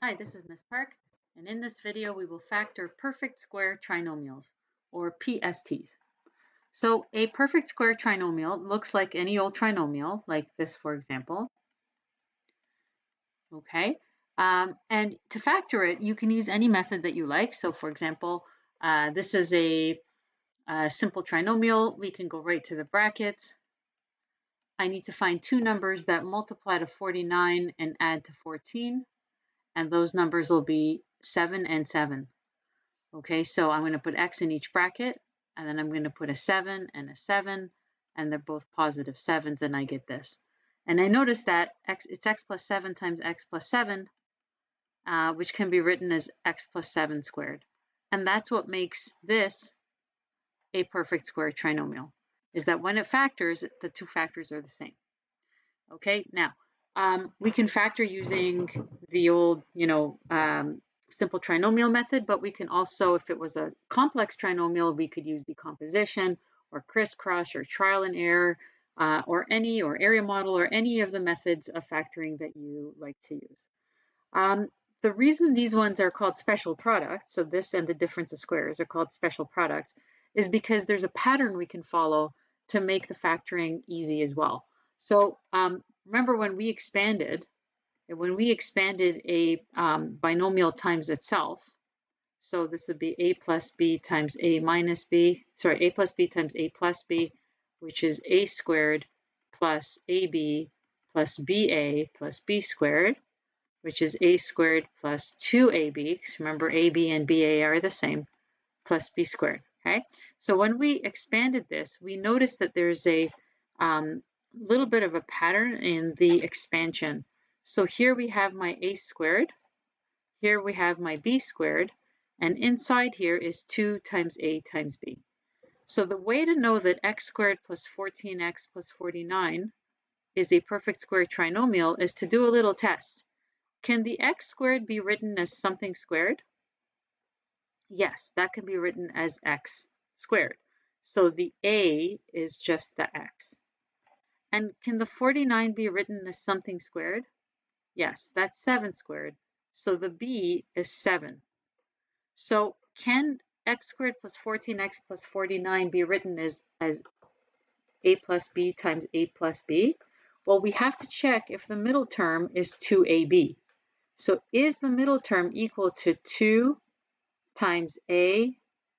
Hi, this is Miss Park, and in this video we will factor perfect square trinomials, or PSTs. So a perfect square trinomial looks like any old trinomial, like this for example. Okay, and to factor it, you can use any method that you like. So for example, this is a simple trinomial. We can go right to the brackets. I need to find two numbers that multiply to 49 and add to 14, and those numbers will be 7 and 7. Okay, so I'm going to put x in each bracket, and then I'm going to put a 7 and a 7, and they're both positive 7s, and I get this. And I notice that it's x plus 7 times x plus 7, which can be written as x plus 7 squared. And that's what makes this a perfect square trinomial, is that when it factors, the two factors are the same. Okay, now we can factor using the old, simple trinomial method, but we can also, if it was a complex trinomial, we could use decomposition or crisscross or trial and error or area model or any of the methods of factoring that you like to use. The reason these ones are called special products, so this and the difference of squares are called special products, is because there's a pattern we can follow to make the factoring easy as well. So remember when we expanded a binomial times itself, so this would be a plus b times a minus b, a plus b times a plus b, which is a squared plus ab plus ba plus b squared, which is a squared plus 2ab, because remember ab and ba are the same, plus b squared. Okay, so when we expanded this, we noticed that there's a little bit of a pattern in the expansion. So here we have my a squared, here we have my b squared, and inside here is 2 times a times b. So the way to know that x squared plus 14x plus 49 is a perfect square trinomial is to do a little test. Can the x squared be written as something squared? Yes, that can be written as x squared. So the a is just the x. And can the 49 be written as something squared? Yes, that's 7 squared. So the b is 7. So can x squared plus 14x plus 49 be written as a plus b times a plus b? Well, we have to check if the middle term is 2ab. So is the middle term equal to 2 times a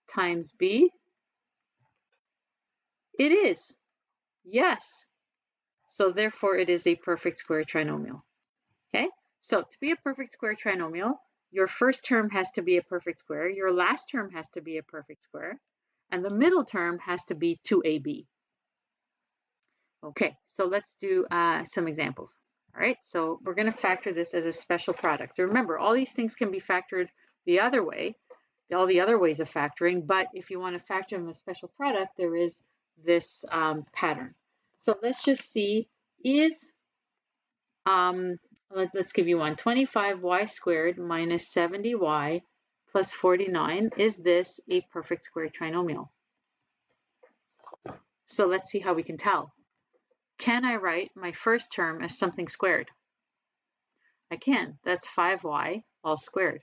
times b? It is. Yes. So therefore it is a perfect square trinomial. Okay? So to be a perfect square trinomial, your first term has to be a perfect square, your last term has to be a perfect square, and the middle term has to be 2ab. Okay, so let's do some examples. All right, so we're going to factor this as a special product. So remember, all these things can be factored the other way, all the other ways of factoring, but if you want to factor in a special product, there is this pattern. So let's just see, let's give you one, 25y squared minus 70y plus 49, is this a perfect square trinomial? So let's see how we can tell. Can I write my first term as something squared? I can. That's 5y all squared.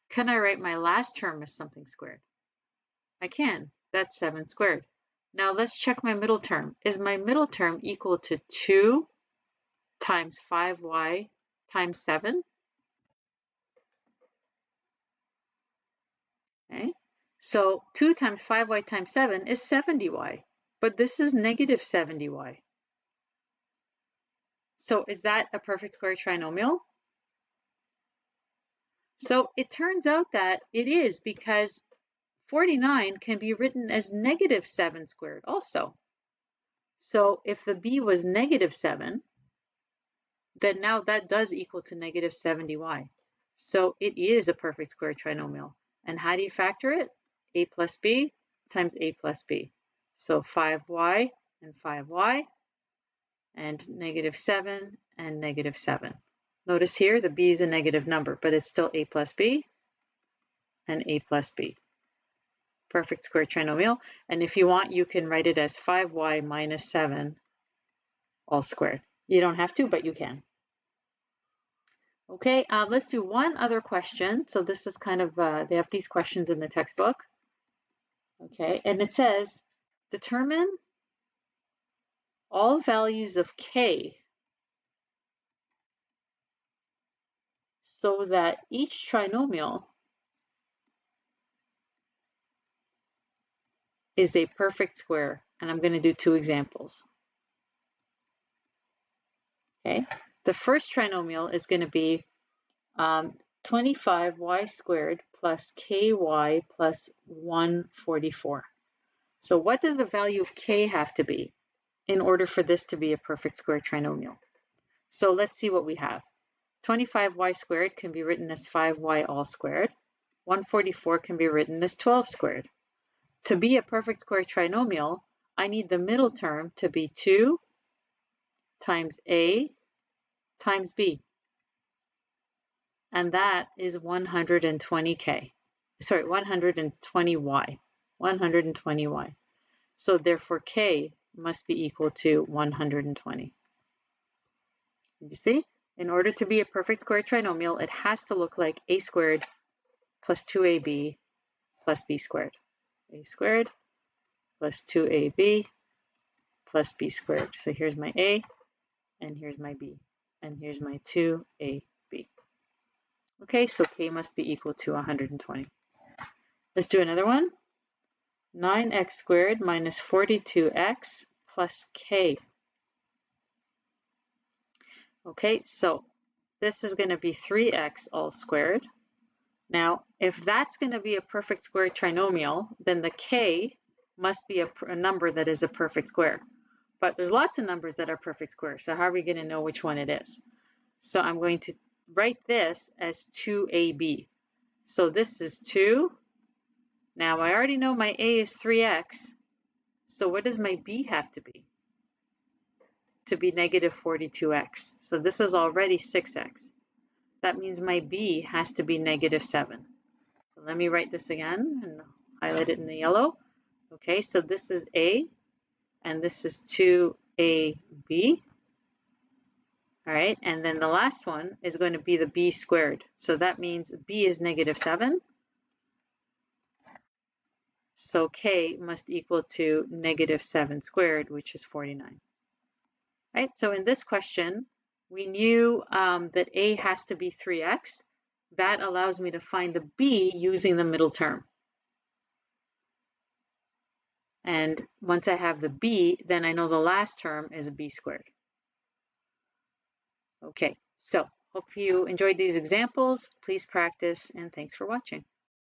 Can I write my last term as something squared? I can. That's 7 squared. Now let's check my middle term. Is my middle term equal to 2 times 5y times 7? Okay. So 2 times 5y times 7 is 70y, but this is negative 70y. So is that a perfect square trinomial? So it turns out that it is, because 49 can be written as negative 7 squared also. So if the b was negative 7, then now that does equal to negative 70y. So it is a perfect square trinomial. And how do you factor it? A plus b times a plus b. So 5y and 5y, and negative 7 and negative 7. Notice here the b is a negative number, but it's still a plus b and a plus b. Perfect square trinomial. And if you want, you can write it as 5y minus 7 all squared. You don't have to, but you can. Okay, let's do one other question. So this is kind of, they have these questions in the textbook. Okay, and it says, determine all values of k so that each trinomial is a perfect square. And I'm going to do two examples. Okay, the first trinomial is going to be 25y squared plus ky plus 144. So what does the value of k have to be in order for this to be a perfect square trinomial? So let's see what we have. 25y squared can be written as 5y all squared. 144 can be written as 12 squared. To be a perfect square trinomial, I need the middle term to be 2 times a times b. And that is 120k. Sorry, 120y. 120y. So therefore k must be equal to 120. You see? In order to be a perfect square trinomial, it has to look like a squared plus 2ab plus b squared. A squared plus 2ab plus b squared. So here's my a, and here's my b, and here's my 2ab. Okay, so k must be equal to 120. Let's do another one. 9x squared minus 42x plus k. Okay, so this is going to be 3x all squared. Now, if that's going to be a perfect square trinomial, then the k must be a number that is a perfect square. But there's lots of numbers that are perfect squares, so how are we going to know which one it is? So I'm going to write this as 2ab. So this is 2. Now I already know my a is 3x, so what does my b have to be? To be negative 42x. So this is already 6x. That means my b has to be negative 7. So let me write this again and highlight it in the yellow. Okay, so this is a, and this is 2ab. All right, and then the last one is going to be the b squared. So that means b is negative 7. So k must equal to negative 7 squared, which is 49. Right, so in this question, we knew that a has to be 3x. That allows me to find the b using the middle term. And once I have the b, then I know the last term is b squared. Okay, so hope you enjoyed these examples. Please practice, and thanks for watching.